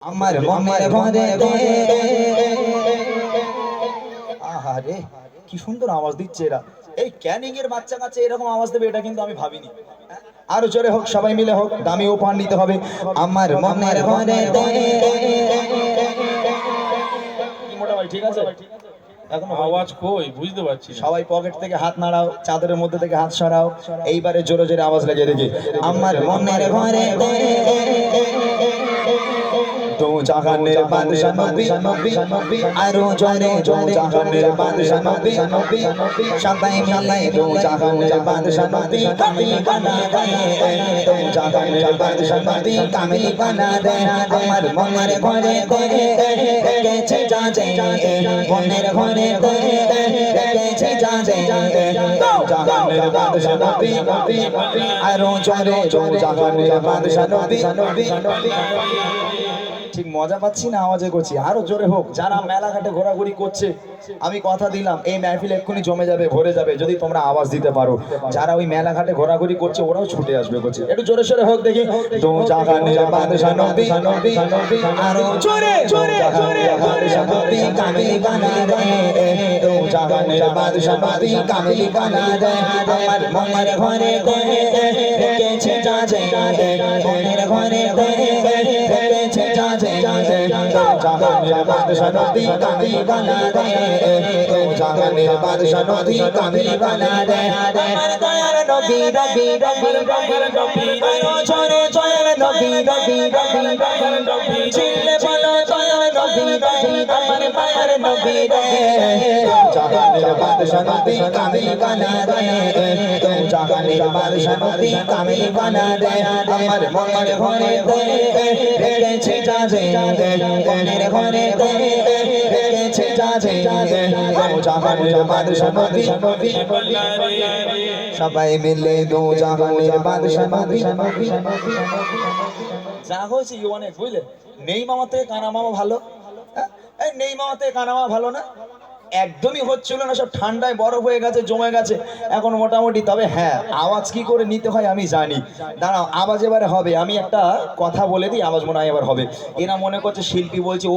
আমার মনের ঘরে আহারে কি সুন্দর আওয়াজ দিচ্ছে এরা। এই ক্যানিং এর বাচ্চা কাচ্চা এরকম আওয়াজ দেবে এটা কিন্তু আমি ভাবিনি। আরো জোরে হোক, সবাই মিলে হোক, দামি উপহার নিতে হবে। আমার মনের ঘরে মোটা ভাই ঠিক আছে, এখন আওয়াজ কই বুঝতে পারছি না। সবাই পকেট থেকে হাত নাড়াও, চাদরের মধ্যে থেকে হাত সরাও, এইবারে জোরে জোরে আওয়াজ লাগিয়ে দেখি। আমার মনের ঘরে দো জাহানের বাদশা নবী আরো জোরে দো জাহানের বাদশা নবী সবাই মিলে দো জাহানের বাদশা নবী কামিল বানা দে, দো জাহানের বাদশা নবী কামিল বানা দে। আমার মনের ঘরে গেছে যাজে, মনের ঘরে গেছে যাজে, দো জাহানের বাদশা নবী আরো জোরে দো জাহানের বাদশা নবী। ঠিক মজা পাচ্ছি না, আওয়াজে করছি, আরো জোরে হোক। যারা মেলাঘাটে ঘোরাঘুরি করছে আমি কথা দিলাম এই মেহফিল এক্ষুনি জমে যাবে, ভরে যাবে যদি তোমরা আওয়াজ দিতে পারো। যারা ওই মেলাঘাটে ঘোরাঘুরি করছে ওরাও ছুটে আসবে করছে, একটু জোরে সোরে হোক দেখি। দো জাহানের বাদশা নবী আরো জোরে জোরে বাদশা নবী কামিল বানা দে, দো জাহানের বাদশা নবী কামিল বানা দে। আমার মনের ঘরে গেছে যাজে, মনের ঘরে গেছে যাজে, দো জাহানের বাদশা নবী কামিল বানা দে, দো জাহানের বাদশা নবী কামিল বানা দে। আমার দয়ার নবী নবী নবী নবী আরো জোরে জয়ের নবী নবী নবী চিল্লে বলো দয়ার নবী নবী আমার মায়ের নবী রে। দো জাহানের বাদশা নবী কামিল বানা দে, দো জাহানের বাদশা নবী কামিল বানা দে। আমার মনের ঘরে গেছে যাজে, মনের ঘরে গেছে যাজে, দো জাহানের বাদশা নবী সবাই মিলে দো জাহানের বাদশা নবী। যা হয়েছে অনেক বুঝলে, নেই মামা থেকে কানা মামা ভালো। এই নেই মামা থেকে কানা মামা ভালো না, একদমই হচ্ছিল না, সব ঠান্ডায় বরফ হয়ে গেছে, জমে গেছে এখন মোটামুটি। তবে হ্যাঁ, আওয়াজ কি করে নিতে হয় আমি জানি। দাঁড়াও, আওয়াজ এবারে হবে। আমি একটা কথা বলে দিই, আওয়াজ মনে হয় এবার হবে। এরা মনে করছে শিল্পী বলছে ও